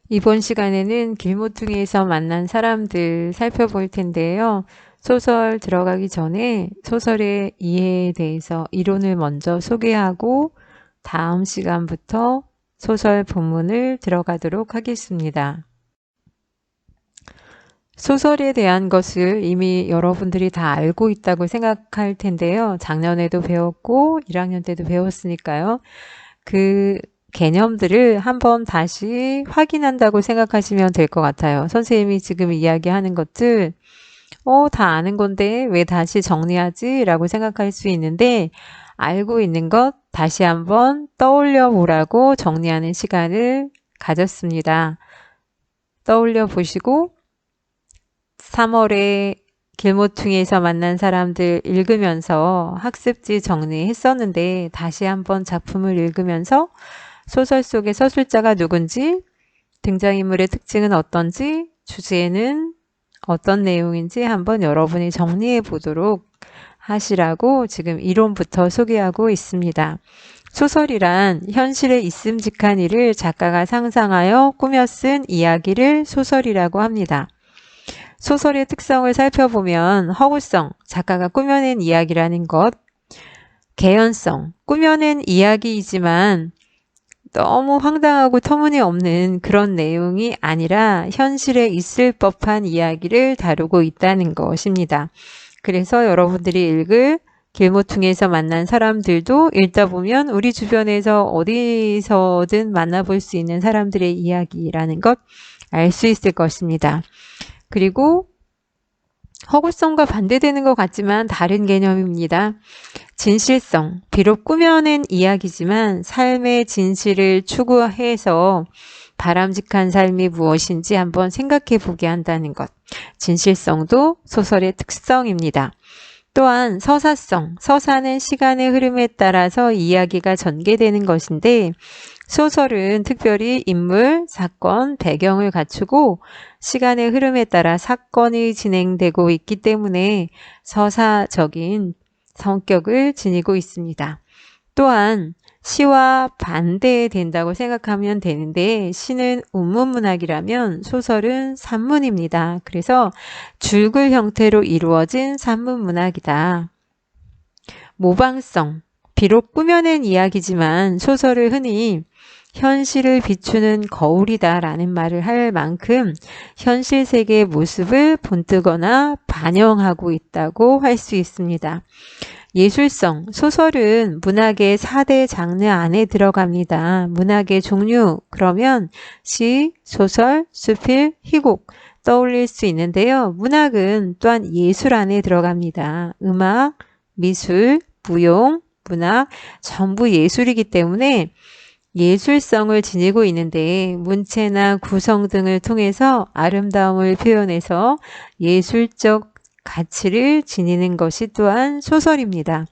이번 시간에는 길모퉁이에서 만난 사람들 살펴볼 텐데요. 소설 들어가기 전에 소설의 이해에 대해서 이론을 먼저 소개하고 다음 시간부터 소설 본문을 들어가도록 하겠습니다. 소설에 대한 것을 이미 여러분들이 다 알고 있다고 생각할 텐데요. 작년에도 배웠고 1학년 때도 배웠으니까요. 그 개념들을 한번 다시 확인한다고 생각하시면 될 것 같아요. 선생님이 지금 이야기하는 것들 다 아는 건데 왜 다시 정리하지? 라고 생각할 수 있는데 알고 있는 것 다시 한번 떠올려 보라고 정리하는 시간을 가졌습니다. 떠올려 보시고 3월에 길모퉁이에서 만난 사람들 읽으면서 학습지 정리했었는데 다시 한번 작품을 읽으면서 소설 속의 서술자가 누군지, 등장인물의 특징은 어떤지, 주제는 어떤 내용인지 한번 여러분이 정리해 보도록 하시라고 지금 이론부터 소개하고 있습니다. 소설이란 현실에 있음직한 일을 작가가 상상하여 꾸며 쓴 이야기를 소설이라고 합니다. 소설의 특성을 살펴보면 허구성, 작가가 꾸며낸 이야기라는 것, 개연성, 꾸며낸 이야기이지만 너무 황당하고 터무니없는 그런 내용이 아니라 현실에 있을 법한 이야기를 다루고 있다는 것입니다. 그래서 여러분들이 읽을 길모퉁이에서 만난 사람들도 읽다 보면 우리 주변에서 어디서든 만나볼 수 있는 사람들의 이야기라는 것 알 수 있을 것입니다. 그리고 허구성과 반대되는 것 같지만 다른 개념입니다. 진실성, 비록 꾸며낸 이야기지만 삶의 진실을 추구해서 바람직한 삶이 무엇인지 한번 생각해 보게 한다는 것. 진실성도 소설의 특성입니다. 또한 서사성, 서사는 시간의 흐름에 따라서 이야기가 전개되는 것인데 소설은 특별히 인물, 사건, 배경을 갖추고 시간의 흐름에 따라 사건이 진행되고 있기 때문에 서사적인 성격을 지니고 있습니다. 또한 시와 반대된다고 생각하면 되는데 시는 운문문학이라면 소설은 산문입니다. 그래서 줄글 형태로 이루어진 산문문학이다. 모방성, 비록 꾸며낸 이야기지만 소설을 흔히 현실을 비추는 거울이다 라는 말을 할 만큼 현실 세계의 모습을 본뜨거나 반영하고 있다고 할 수 있습니다. 예술성, 소설은 문학의 4대 장르 안에 들어갑니다. 문학의 종류, 그러면 시, 소설, 수필, 희곡 떠올릴 수 있는데요. 문학은 또한 예술 안에 들어갑니다. 음악, 미술, 무용, 문학 전부 예술이기 때문에 예술성을 지니고 있는데 문체나 구성 등을 통해서 아름다움을 표현해서 예술적 가치를 지니는 것이 또한 소설입니다.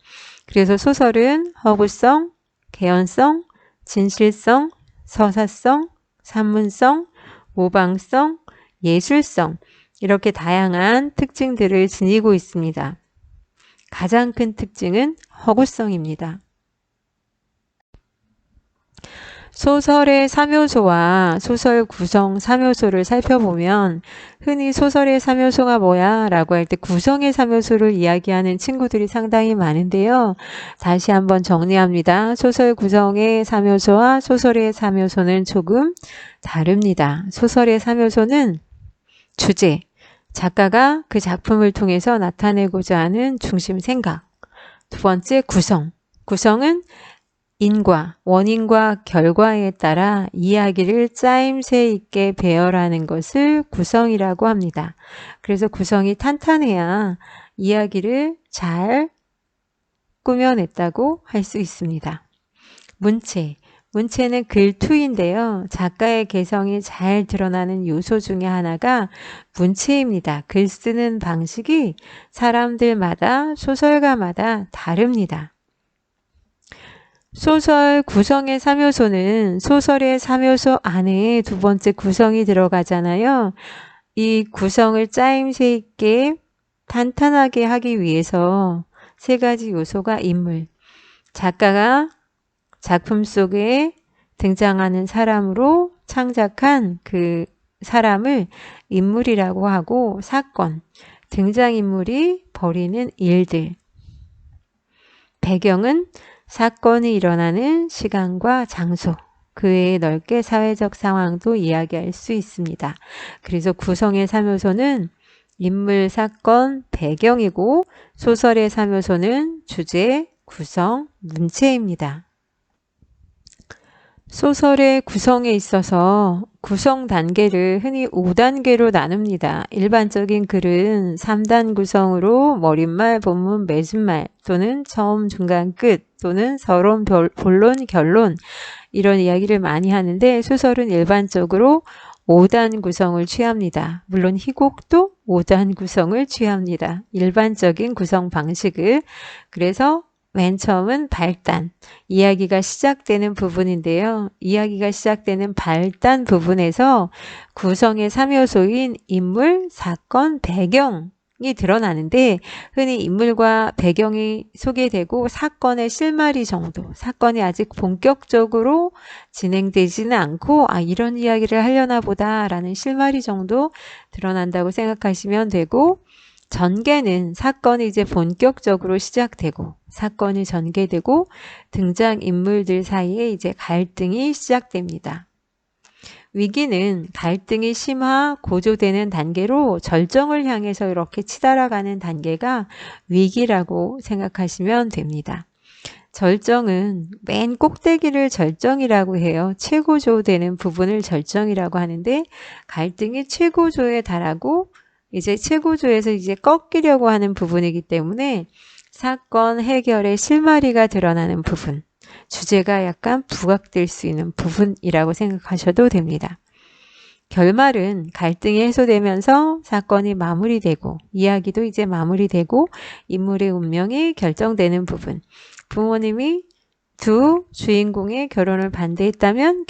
그래서 소설은 허구성, 개연성, 진실성, 서사성, 산문성, 모방성, 예술성 이렇게 다양한 특징들을 지니고 있습니다. 가장 큰 특징은 허구성입니다. 소설의 3요소와 소설 구성 3요소를 살펴보면 흔히 소설의 3요소가 뭐야? 라고 할 때 구성의 3요소를 이야기하는 친구들이 상당히 많은데요. 다시 한번 정리합니다. 소설 구성의 3요소와 소설의 3요소는 조금 다릅니다. 소설의 3요소는 주제, 작가가 그 작품을 통해서 나타내고자 하는 중심 생각. 두 번째 구성, 구성은 인과, 원인과 결과에 따라 이야기를 짜임새 있게 배열하는 것을 구성이라고 합니다. 그래서 구성이 탄탄해야 이야기를 잘 꾸며냈다고 할 수 있습니다. 문체, 문체는 글투인데요. 작가의 개성이 잘 드러나는 요소 중에 하나가 문체입니다. 글 쓰는 방식이 사람들마다, 소설가마다 다릅니다. 소설 구성의 3요소는 소설의 3요소 안에 두 번째 구성이 들어가잖아요. 이 구성을 짜임새 있게 탄탄하게 하기 위해서 세 가지 요소가 인물, 작가가 작품 속에 등장하는 사람으로 창작한 그 사람을 인물이라고 하고, 사건, 등장인물이 벌이는 일들, 배경은 사건이 일어나는 시간과 장소, 그 외에 넓게 사회적 상황도 이야기할 수 있습니다. 그래서 구성의 3요소는 인물, 사건, 배경이고, 소설의 3요소는 주제, 구성, 문체입니다. 소설의 구성에 있어서 구성 단계를 흔히 5단계로 나눕니다. 일반적인 글은 3단 구성으로 머릿말, 본문, 매순말 또는 처음, 중간, 끝 또는 서론, 본론, 결론 이런 이야기를 많이 하는데, 소설은 일반적으로 5단 구성을 취합니다. 물론 희곡도 5단 구성을 취합니다. 일반적인 구성 방식을. 그래서 맨 처음은 발단, 이야기가 시작되는 부분인데요. 이야기가 시작되는 발단 부분에서 구성의 3요소인 인물, 사건, 배경이 드러나는데, 흔히 인물과 배경이 소개되고 사건의 실마리 정도, 사건이 아직 본격적으로 진행되지는 않고 이런 이야기를 하려나 보다 라는 실마리 정도 드러난다고 생각하시면 되고, 전개는 사건이 이제 본격적으로 시작되고, 사건이 전개되고 등장인물들 사이에 이제 갈등이 시작됩니다. 위기는 갈등이 심화, 고조되는 단계로 절정을 향해서 이렇게 치달아가는 단계가 위기라고 생각하시면 됩니다. 절정은 맨 꼭대기를 절정이라고 해요. 최고조되는 부분을 절정이라고 하는데, 갈등이 최고조에 달하고 이제 최고조에서 이제 꺾이려고 하는 부분이기 때문에 사건 해결의 실마리가 드러나는 부분, 주제가 약간 부각될 수 있는 부분이라고 생각하셔도 됩니다. 결말은 갈등이 해소되면서 사건이 마무리되고, 이야기도 이제 마무리되고 인물의 운명이 결정되는 부분. 부모님이 두 주인공의 결혼을 반대했다면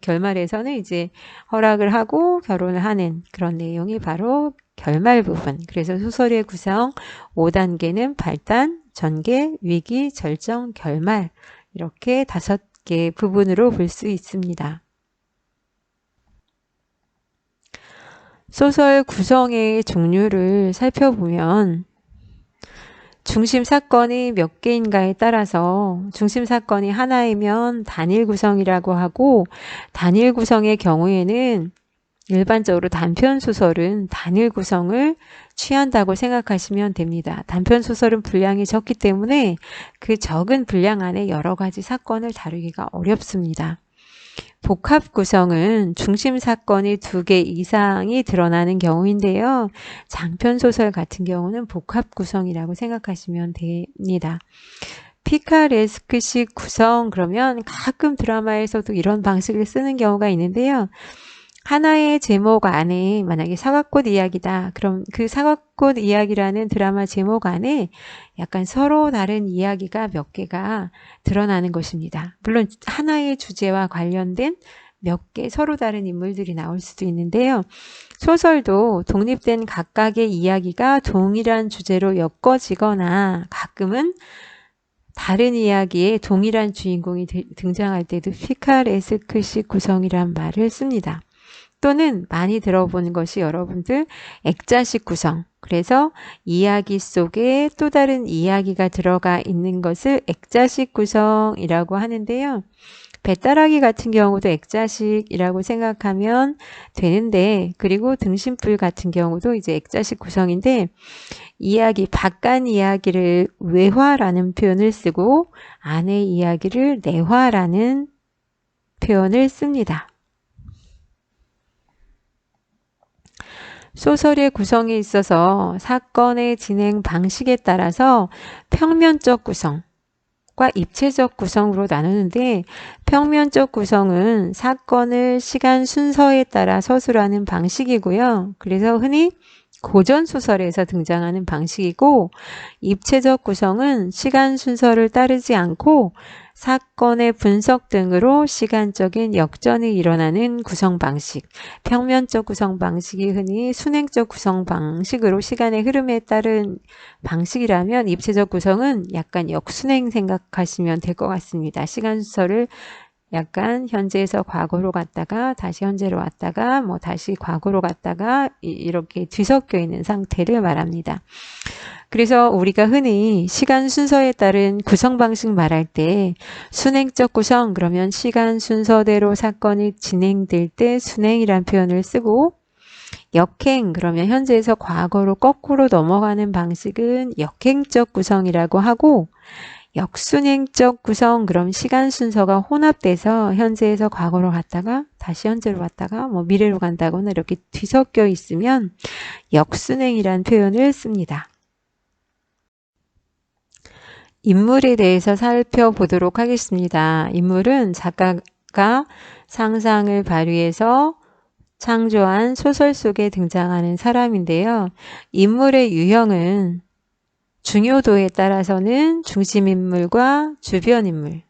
결말에서는 이제 허락을 하고 결혼을 하는 그런 내용이 바로 결말 부분. 그래서 소설의 구성 5단계는 발단, 전개, 위기, 절정, 결말, 이렇게 5개 부분으로 볼 수 있습니다. 소설 구성의 종류를 살펴보면 중심 사건이 몇 개인가에 따라서 중심 사건이 하나이면 단일 구성이라고 하고, 단일 구성의 경우에는 일반적으로 단편 소설은 단일 구성을 취한다고 생각하시면 됩니다. 단편 소설은 분량이 적기 때문에 그 적은 분량 안에 여러 가지 사건을 다루기가 어렵습니다. 복합 구성은 중심 사건이 2개 이상이 드러나는 경우인데요. 장편 소설 같은 경우는 복합 구성이라고 생각하시면 됩니다. 피카레스크식 구성, 그러면 가끔 드라마에서도 이런 방식을 쓰는 경우가 있는데요. 하나의 제목 안에 만약에 사과꽃 이야기다. 그럼 그 사과꽃 이야기라는 드라마 제목 안에 약간 서로 다른 이야기가 몇 개가 드러나는 것입니다. 물론 하나의 주제와 관련된 몇 개 서로 다른 인물들이 나올 수도 있는데요. 소설도 독립된 각각의 이야기가 동일한 주제로 엮어지거나 가끔은 다른 이야기에 동일한 주인공이 등장할 때도 피카레스크식 구성이란 말을 씁니다. 또는 많이 들어본 것이 여러분들 액자식 구성. 그래서 이야기 속에 또 다른 이야기가 들어가 있는 것을 액자식 구성이라고 하는데요. 배따라기 같은 경우도 액자식이라고 생각하면 되는데, 그리고 등신불 같은 경우도 이제 액자식 구성인데, 이야기, 밖간 이야기를 외화라는 표현을 쓰고 안의 이야기를 내화라는 표현을 씁니다. 소설의 구성에 있어서 사건의 진행 방식에 따라서 평면적 구성과 입체적 구성으로 나누는데, 평면적 구성은 사건을 시간 순서에 따라 서술하는 방식이고요. 그래서 흔히 고전 소설에서 등장하는 방식이고, 입체적 구성은 시간 순서를 따르지 않고 사건의 분석 등으로 시간적인 역전이 일어나는 구성 방식. 평면적 구성 방식이 흔히 순행적 구성 방식으로 시간의 흐름에 따른 방식이라면, 입체적 구성은 약간 역순행 생각하시면 될 것 같습니다. 시간 순서를 약간 현재에서 과거로 갔다가 다시 현재로 왔다가 뭐 다시 과거로 갔다가 이렇게 뒤섞여 있는 상태를 말합니다. 그래서 우리가 흔히 시간 순서에 따른 구성 방식 말할 때 순행적 구성 그러면 시간 순서대로 사건이 진행될 때 순행이란 표현을 쓰고 역행 그러면 현재에서 과거로 거꾸로 넘어가는 방식은 역행적 구성이라고 하고 역순행적 구성 그럼 시간 순서가 혼합돼서 현재에서 과거로 갔다가 다시 현재로 갔다가 뭐 미래로 간다거나 이렇게 뒤섞여 있으면 역순행이란 표현을 씁니다. 인물에 대해서 살펴보도록 하겠습니다. 인물은 작가가 상상을 발휘해서 창조한 소설 속에 등장하는 사람인데요. 인물의 유형은 중요도에 따라서는 중심인물과 주변인물.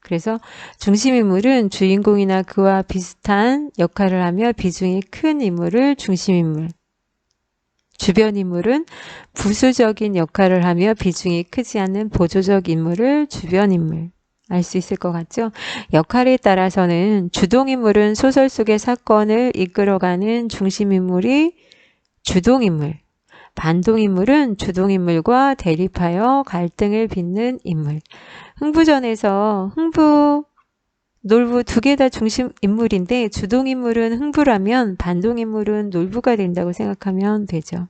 그래서 중심인물은 주인공이나 그와 비슷한 역할을 하며 비중이 큰 인물을 중심인물. 주변인물은 부수적인 역할을 하며 비중이 크지 않는 보조적 인물을 주변인물. 알 수 있을 것 같죠? 역할에 따라서는 주동인물은 소설 속의 사건을 이끌어가는 중심인물이 주동인물. 반동인물은 주동인물과 대립하여 갈등을 빚는 인물. 흥부전에서 흥부, 놀부 두 개 다 중심인물인데 주동인물은 흥부라면 반동인물은 놀부가 된다고 생각하면 되죠.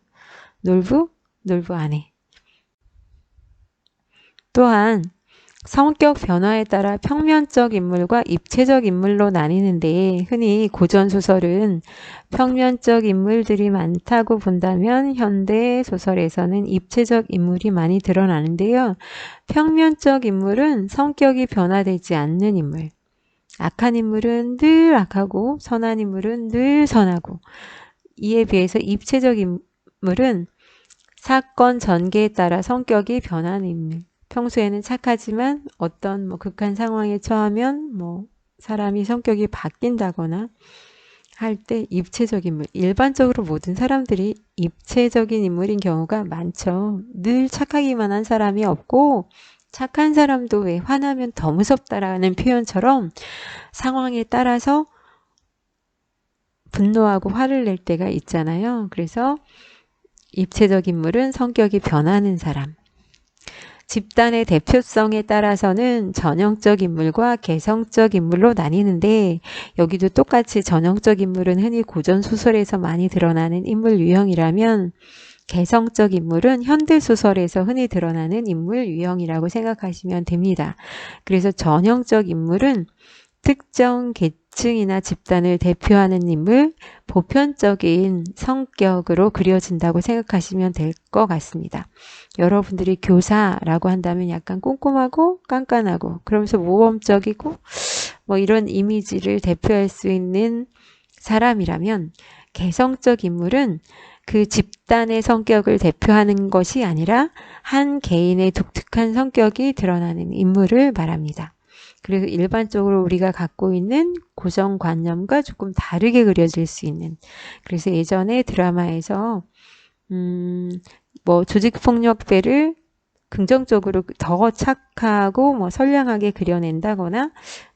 놀부, 놀부 안에. 또한 성격 변화에 따라 평면적 인물과 입체적 인물로 나뉘는데 흔히 고전소설은 평면적 인물들이 많다고 본다면 현대 소설에서는 입체적 인물이 많이 드러나는데요. 평면적 인물은 성격이 변화되지 않는 인물. 악한 인물은 늘 악하고 선한 인물은 늘 선하고 이에 비해서 입체적 인물은 사건 전개에 따라 성격이 변하는 인물. 평소에는 착하지만 어떤 극한 상황에 처하면 사람이 성격이 바뀐다거나 할 때 입체적 인물. 일반적으로 모든 사람들이 입체적인 인물인 경우가 많죠. 늘 착하기만 한 사람이 없고 착한 사람도 왜 화나면 더 무섭다라는 표현처럼 상황에 따라서 분노하고 화를 낼 때가 있잖아요. 그래서 입체적 인물은 성격이 변하는 사람. 집단의 대표성에 따라서는 전형적 인물과 개성적 인물로 나뉘는데 여기도 똑같이 전형적 인물은 흔히 고전소설에서 많이 드러나는 인물 유형이라면 개성적 인물은 현대소설에서 흔히 드러나는 인물 유형이라고 생각하시면 됩니다. 그래서 전형적 인물은 특정 계층이나 집단을 대표하는 인물, 보편적인 성격으로 그려진다고 생각하시면 될 것 같습니다. 여러분들이 교사라고 한다면 약간 꼼꼼하고 깐깐하고 그러면서 모범적이고 이런 이미지를 대표할 수 있는 사람이라면 개성적 인물은 그 집단의 성격을 대표하는 것이 아니라 한 개인의 독특한 성격이 드러나는 인물을 말합니다. 그래서 일반적으로 우리가 갖고 있는 고정관념과 조금 다르게 그려질 수 있는. 그래서 예전에 드라마에서 조직폭력배를 긍정적으로 더 착하고 선량하게 그려낸다거나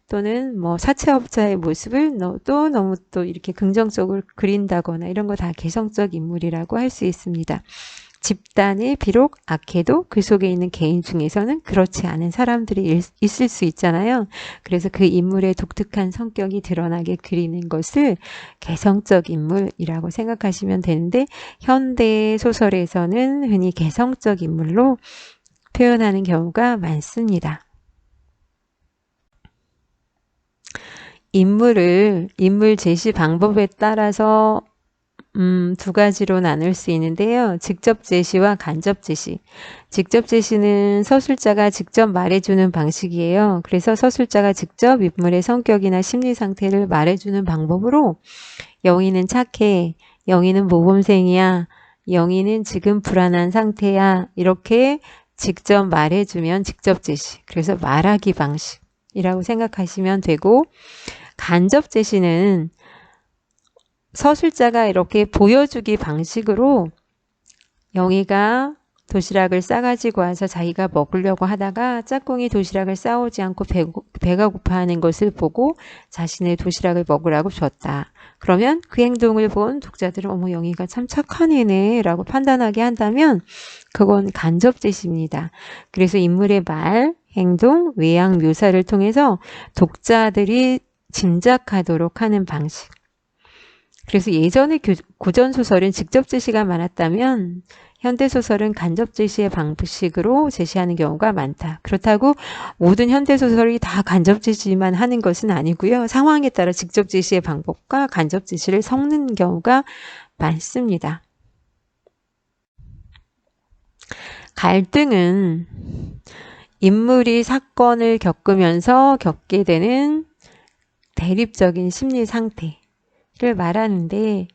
또는 사채업자의 모습을 또 너무 또 이렇게 긍정적으로 그린다거나 이런 거 다 개성적 인물이라고 할 수 있습니다. 집단이 비록 악해도 그 속에 있는 개인 중에서는 그렇지 않은 사람들이 있을 수 있잖아요. 그래서 그 인물의 독특한 성격이 드러나게 그리는 것을 개성적 인물이라고 생각하시면 되는데 현대 소설에서는 흔히 개성적 인물로 표현하는 경우가 많습니다. 인물 제시 방법에 따라서 두 가지로 나눌 수 있는데요. 직접 제시와 간접 제시. 직접 제시는 서술자가 직접 말해주는 방식이에요. 그래서 서술자가 직접 인물의 성격이나 심리 상태를 말해주는 방법으로 영희는 착해, 영희는 모범생이야, 영희는 지금 불안한 상태야 이렇게 직접 말해주면 직접 제시. 그래서 말하기 방식이라고 생각하시면 되고 간접 제시는 서술자가 이렇게 보여주기 방식으로 영희가 도시락을 싸가지고 와서 자기가 먹으려고 하다가 짝꿍이 도시락을 싸오지 않고 배가 고파하는 것을 보고 자신의 도시락을 먹으라고 줬다. 그러면 그 행동을 본 독자들은 어머 영희가 참 착한 애네 라고 판단하게 한다면 그건 간접짓입니다. 그래서 인물의 말, 행동, 외양 묘사를 통해서 독자들이 짐작하도록 하는 방식. 그래서 예전의 고전소설은 직접 제시가 많았다면 현대소설은 간접 제시의 방식으로 제시하는 경우가 많다. 그렇다고 모든 현대소설이 다 간접 제시만 하는 것은 아니고요. 상황에 따라 직접 제시의 방법과 간접 제시를 섞는 경우가 많습니다. 갈등은 인물이 사건을 겪으면서 겪게 되는 대립적인 심리 상태를 말하는데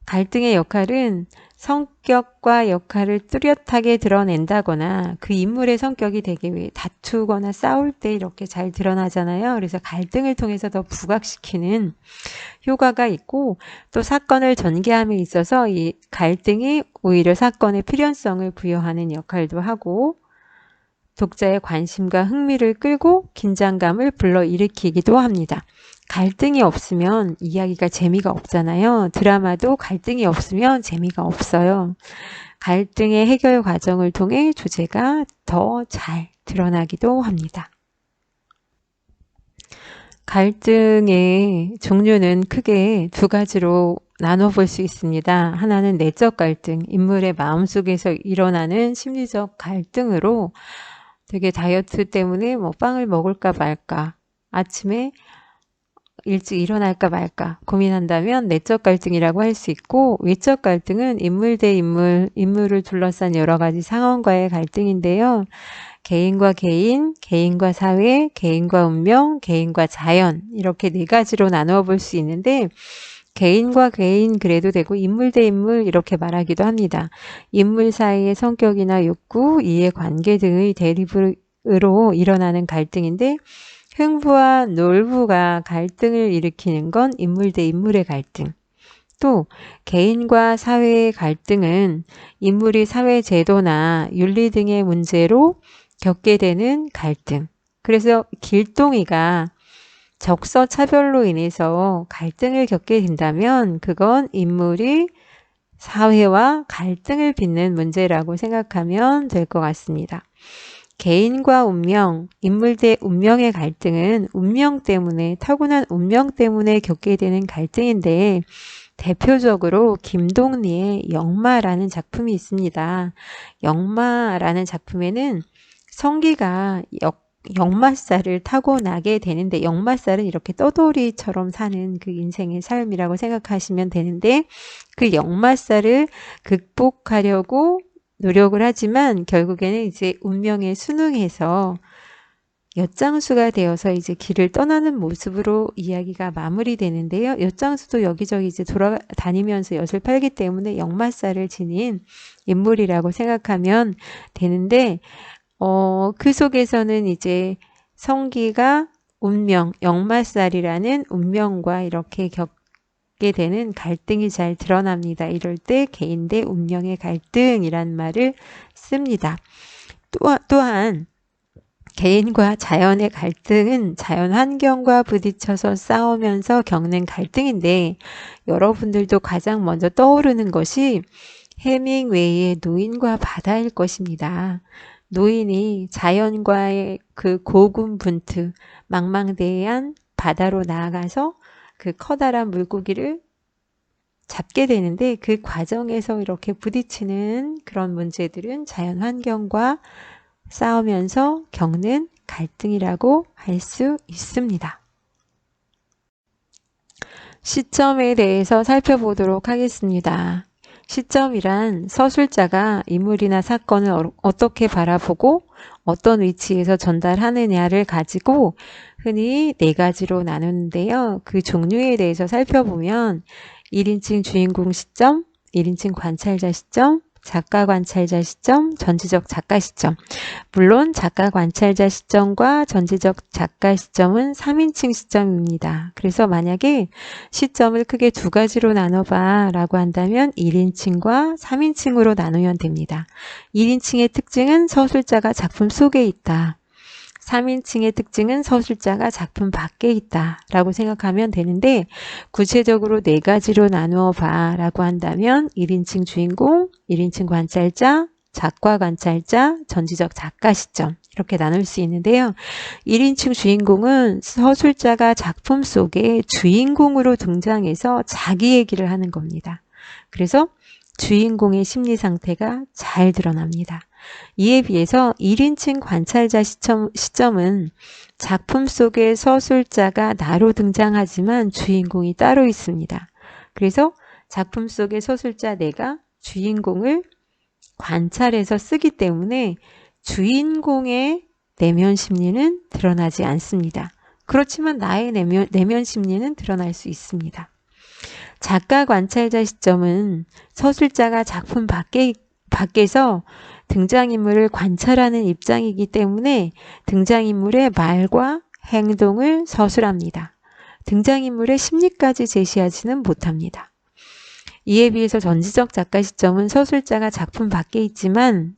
갈등의 역할은 성격과 역할을 뚜렷하게 드러낸다거나 그 인물의 성격이 되게 왜 다투거나 싸울 때 이렇게 잘 드러나잖아요. 그래서 갈등을 통해서 더 부각시키는 효과가 있고 또 사건을 전개함에 있어서 이 갈등이 오히려 사건의 필연성을 부여하는 역할도 하고 독자의 관심과 흥미를 끌고 긴장감을 불러일으키기도 합니다. 갈등이 없으면 이야기가 재미가 없잖아요. 드라마도 갈등이 없으면 재미가 없어요. 갈등의 해결 과정을 통해 주제가 더 잘 드러나기도 합니다. 갈등의 종류는 크게 두 가지로 나눠볼 수 있습니다. 하나는 내적 갈등, 인물의 마음속에서 일어나는 심리적 갈등으로 되게 다이어트 때문에 뭐 빵을 먹을까 말까, 아침에 일찍 일어날까 말까 고민한다면 내적 갈등이라고 할 수 있고 외적 갈등은 인물 대 인물, 인물을 둘러싼 여러 가지 상황과의 갈등인데요. 개인과 개인, 개인과 사회, 개인과 운명, 개인과 자연 이렇게 네 가지로 나누어 볼 수 있는데 개인과 개인 그래도 되고 인물 대 인물 이렇게 말하기도 합니다. 인물 사이의 성격이나 욕구, 이해관계 등의 대립으로 일어나는 갈등인데 흥부와 놀부가 갈등을 일으키는 건 인물 대 인물의 갈등. 또 개인과 사회의 갈등은 인물이 사회 제도나 윤리 등의 문제로 겪게 되는 갈등. 그래서 길동이가 적서 차별로 인해서 갈등을 겪게 된다면 그건 인물이 사회와 갈등을 빚는 문제라고 생각하면 될 것 같습니다. 개인과 운명, 인물 대 운명의 갈등은 운명 때문에, 타고난 운명 때문에 겪게 되는 갈등인데 대표적으로 김동리의 영마라는 작품이 있습니다. 영마라는 작품에는 성기가 역마살을 타고나게 되는데 역마살은 이렇게 떠돌이처럼 사는 그 인생의 삶이라고 생각하시면 되는데 그 역마살을 극복하려고 노력을 하지만 결국에는 이제 운명에 순응해서 엿장수가 되어서 이제 길을 떠나는 모습으로 이야기가 마무리되는데요. 엿장수도 여기저기 이제 돌아다니면서 엿을 팔기 때문에 역마살을 지닌 인물이라고 생각하면 되는데 그 속에서는 이제 성기가 운명, 역마살이라는 운명과 이렇게 겪게 되는 갈등이 잘 드러납니다. 이럴 때 개인 대 운명의 갈등이란 말을 씁니다. 또한 개인과 자연의 갈등은 자연 환경과 부딪혀서 싸우면서 겪는 갈등인데 여러분들도 가장 먼저 떠오르는 것이 해밍웨이의 노인과 바다일 것입니다. 노인이 자연과의 그 고군분투, 망망대해한 바다로 나아가서 그 커다란 물고기를 잡게 되는데 그 과정에서 이렇게 부딪히는 그런 문제들은 자연 환경과 싸우면서 겪는 갈등이라고 할 수 있습니다. 시점에 대해서 살펴보도록 하겠습니다. 시점이란 서술자가 인물이나 사건을 어떻게 바라보고 어떤 위치에서 전달하느냐를 가지고 흔히 네 가지로 나누는데요. 그 종류에 대해서 살펴보면 1인칭 주인공 시점, 1인칭 관찰자 시점, 작가 관찰자 시점, 전지적 작가 시점. 물론 작가 관찰자 시점과 전지적 작가 시점은 3인칭 시점입니다. 그래서 만약에 시점을 크게 두 가지로 나눠봐 라고 한다면 1인칭과 3인칭으로 나누면 됩니다. 1인칭의 특징은 서술자가 작품 속에 있다. 3인칭의 특징은 서술자가 작품 밖에 있다 라고 생각하면 되는데, 구체적으로 네 가지로 나누어 봐 라고 한다면 1인칭 주인공, 1인칭 관찰자, 작가 관찰자, 전지적 작가 시점, 이렇게 나눌 수 있는데요. 1인칭 주인공은 서술자가 작품 속에 주인공으로 등장해서 자기 얘기를 하는 겁니다. 그래서 주인공의 심리 상태가 잘 드러납니다. 이에 비해서 1인칭 관찰자 시점은 작품 속에 서술자가 나로 등장하지만 주인공이 따로 있습니다. 그래서 작품 속의 서술자 내가 주인공을 관찰해서 쓰기 때문에 주인공의 내면 심리는 드러나지 않습니다. 그렇지만 나의 내면 심리는 드러날 수 있습니다. 작가 관찰자 시점은 서술자가 작품 밖에서 등장인물을 관찰하는 입장이기 때문에 등장인물의 말과 행동을 서술합니다. 등장인물의 심리까지 제시하지는 못합니다. 이에 비해서 전지적 작가 시점은 서술자가 작품 밖에 있지만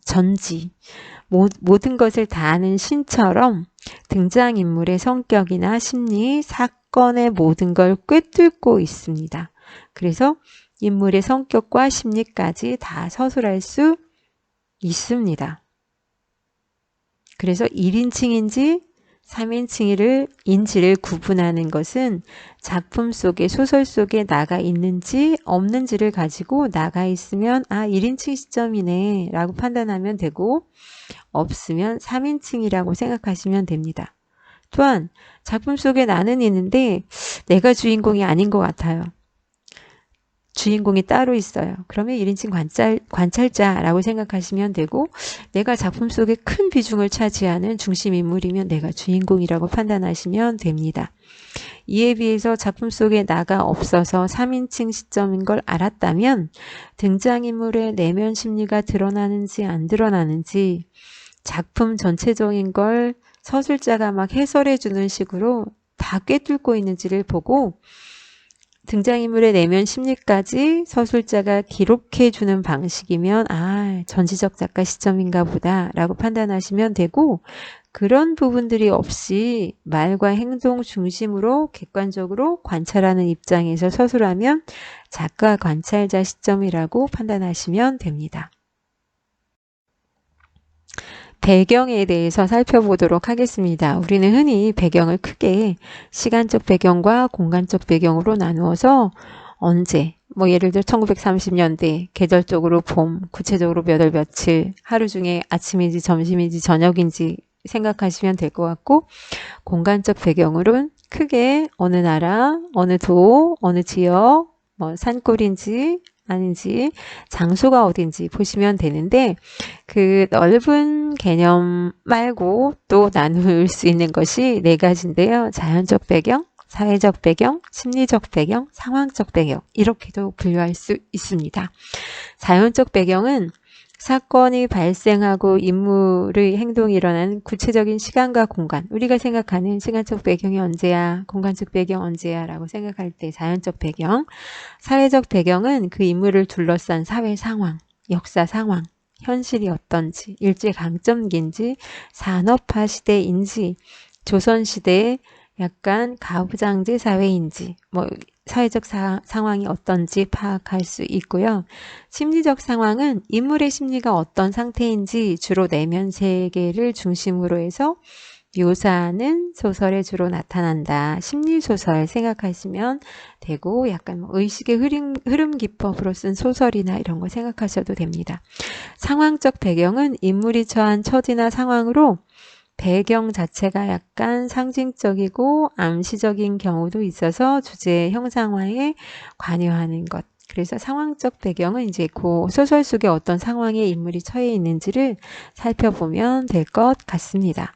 모든 것을 다 아는 신처럼 등장인물의 성격이나 심리, 사건의 모든 걸 꿰뚫고 있습니다. 그래서 인물의 성격과 심리까지 다 서술할 수 있습니다. 그래서 1인칭인지 3인칭인지를 구분하는 것은 작품 속에, 소설 속에 나가 있는지 없는지를 가지고 나가 있으면 1인칭 시점이네 라고 판단하면 되고, 없으면 3인칭이라고 생각하시면 됩니다. 또한 작품 속에 나는 있는데 내가 주인공이 아닌 것 같아요. 주인공이 따로 있어요. 그러면 1인칭 관찰자라고 생각하시면 되고, 내가 작품 속에 큰 비중을 차지하는 중심 인물이면 내가 주인공이라고 판단하시면 됩니다. 이에 비해서 작품 속에 나가 없어서 3인칭 시점인 걸 알았다면 등장인물의 내면 심리가 드러나는지 안 드러나는지, 작품 전체적인 걸 서술자가 막 해설해 주는 식으로 다 꿰뚫고 있는지를 보고, 등장인물의 내면 심리까지 서술자가 기록해 주는 방식이면 전지적 작가 시점인가 보다 라고 판단하시면 되고, 그런 부분들이 없이 말과 행동 중심으로 객관적으로 관찰하는 입장에서 서술하면 작가 관찰자 시점이라고 판단하시면 됩니다. 배경에 대해서 살펴보도록 하겠습니다. 우리는 흔히 배경을 크게 시간적 배경과 공간적 배경으로 나누어서 언제, 예를 들어 1930년대, 계절적으로 봄, 구체적으로 몇 월 며칠, 하루 중에 아침인지 점심인지 저녁인지 생각하시면 될 것 같고, 공간적 배경으로는 크게 어느 나라, 어느 도, 어느 지역, 산골인지 아닌지 장소가 어딘지 보시면 되는데, 그 넓은 개념 말고 또 나눌 수 있는 것이 네 가지인데요. 자연적 배경, 사회적 배경, 심리적 배경, 상황적 배경, 이렇게도 분류할 수 있습니다. 자연적 배경은 사건이 발생하고 인물의 행동이 일어나는 구체적인 시간과 공간, 우리가 생각하는 시간적 배경이 언제야, 공간적 배경 언제야 라고 생각할 때 자연적 배경. 사회적 배경은 그 인물을 둘러싼 사회 상황, 역사 상황, 현실이 어떤지, 일제강점기인지, 산업화 시대인지, 조선시대의 약간 가부장제 사회인지, 사회적 상황이 어떤지 파악할 수 있고요. 심리적 상황은 인물의 심리가 어떤 상태인지 주로 내면 세계를 중심으로 해서 묘사하는 소설에 주로 나타난다. 심리소설 생각하시면 되고, 약간 의식의 흐름 기법으로 쓴 소설이나 이런 거 생각하셔도 됩니다. 상황적 배경은 인물이 처한 처지나 상황으로 배경 자체가 약간 상징적이고 암시적인 경우도 있어서 주제의 형상화에 관여하는 것. 그래서 상황적 배경은 이제 그 소설 속에 어떤 상황에 인물이 처해 있는지를 살펴보면 될 것 같습니다.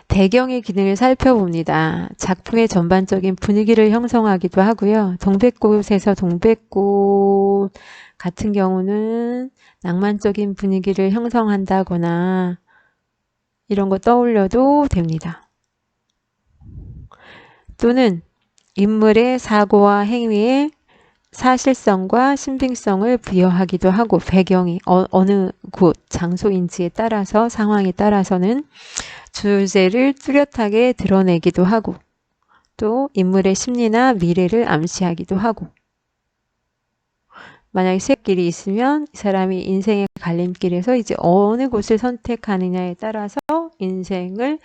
배경의 기능을 살펴봅니다. 작품의 전반적인 분위기를 형성하기도 하고요. 동백꽃에서 동백꽃 같은 경우는 낭만적인 분위기를 형성한다거나 이런 거 떠올려도 됩니다. 또는 인물의 사고와 행위에 사실성과 신빙성을 부여하기도 하고 배경이 어느 곳, 장소인지에 따라서 상황에 따라서는 주제를 뚜렷하게 드러내기도 하고 또 인물의 심리나 미래를 암시하기도 하고 만약에 세 길이 있으면 이 사람이 인생의 갈림길에서 이제 어느 곳을 선택하느냐에 따라서 인생을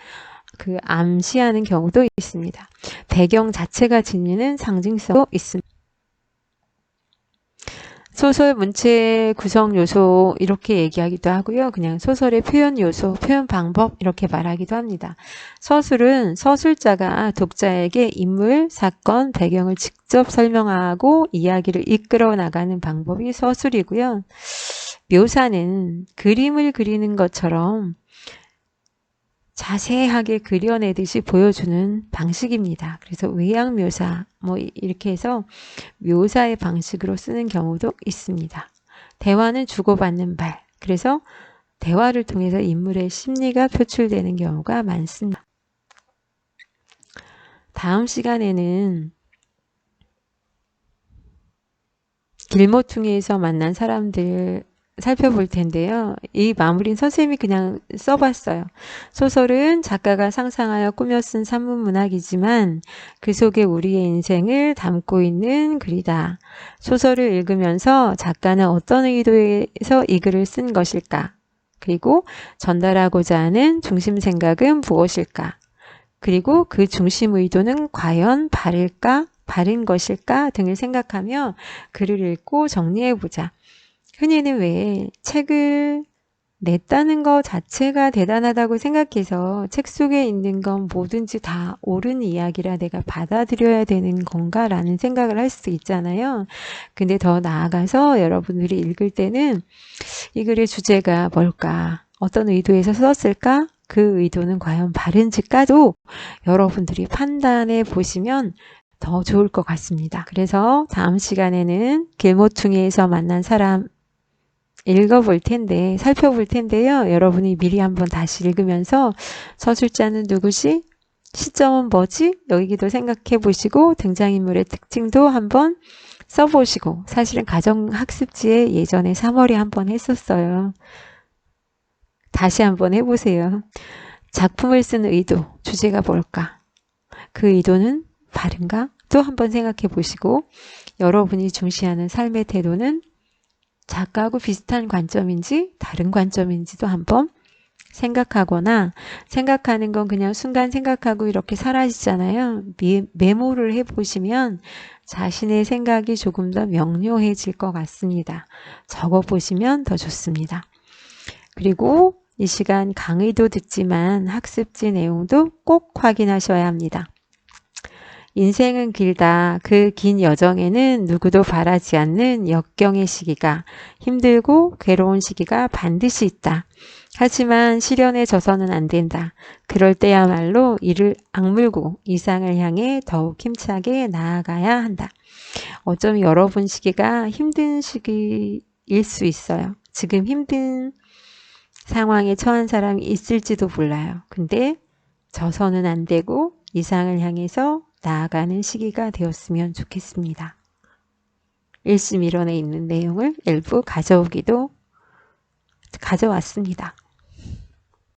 암시하는 경우도 있습니다. 배경 자체가 지니는 상징성도 있습니다. 소설 문체 구성 요소 이렇게 얘기하기도 하고요. 그냥 소설의 표현 요소, 표현 방법 이렇게 말하기도 합니다. 서술은 서술자가 독자에게 인물, 사건, 배경을 직접 설명하고 이야기를 이끌어 나가는 방법이 서술이고요. 묘사는 그림을 그리는 것처럼 자세하게 그려내듯이 보여주는 방식입니다. 그래서 외양묘사 뭐 이렇게 해서 묘사의 방식으로 쓰는 경우도 있습니다. 대화는 주고받는 말. 그래서 대화를 통해서 인물의 심리가 표출되는 경우가 많습니다. 다음 시간에는 길모퉁이에서 만난 사람들 살펴볼 텐데요. 이 마무리는 선생님이 그냥 써봤어요. 소설은 작가가 상상하여 꾸며 쓴 산문문학이지만 그 속에 우리의 인생을 담고 있는 글이다. 소설을 읽으면서 작가는 어떤 의도에서 이 글을 쓴 것일까? 그리고 전달하고자 하는 중심 생각은 무엇일까? 그리고 그 중심 의도는 과연 바른 것일까 등을 생각하며 글을 읽고 정리해보자. 흔히는 왜 책을 냈다는 것 자체가 대단하다고 생각해서 책 속에 있는 건 뭐든지 다 옳은 이야기라 내가 받아들여야 되는 건가 라는 생각을 할 수 있잖아요. 근데 더 나아가서 여러분들이 읽을 때는 이 글의 주제가 뭘까? 어떤 의도에서 썼을까? 그 의도는 과연 바른지까지도 여러분들이 판단해 보시면 더 좋을 것 같습니다. 그래서 다음 시간에는 길모퉁이에서 만난 사람 읽어볼 텐데 살펴볼 텐데요. 여러분이 미리 한번 다시 읽으면서 서술자는 누구지? 시점은 뭐지? 여기도 생각해 보시고 등장인물의 특징도 한번 써보시고 사실은 가정학습지에 예전에 3월에 한번 했었어요. 다시 한번 해보세요. 작품을 쓴 의도, 주제가 뭘까? 그 의도는 바른가? 또 한번 생각해 보시고 여러분이 중시하는 삶의 태도는 작가하고 비슷한 관점인지 다른 관점인지도 한번 생각하거나 생각하는 건 그냥 순간 생각하고 이렇게 사라지잖아요. 메모를 해보시면 자신의 생각이 조금 더 명료해질 것 같습니다. 적어보시면 더 좋습니다. 그리고 이 시간 강의도 듣지만 학습지 내용도 꼭 확인하셔야 합니다. 인생은 길다. 그 긴 여정에는 누구도 바라지 않는 역경의 시기가 힘들고 괴로운 시기가 반드시 있다. 하지만 시련에 져서는 안 된다. 그럴 때야말로 이를 악물고 이상을 향해 더욱 힘차게 나아가야 한다. 어쩜 여러분 시기가 힘든 시기일 수 있어요. 지금 힘든 상황에 처한 사람이 있을지도 몰라요. 근데 져서는 안 되고 이상을 향해서 나아가는 시기가 되었으면 좋겠습니다. 1심 1원에 있는 내용을 일부 가져왔습니다.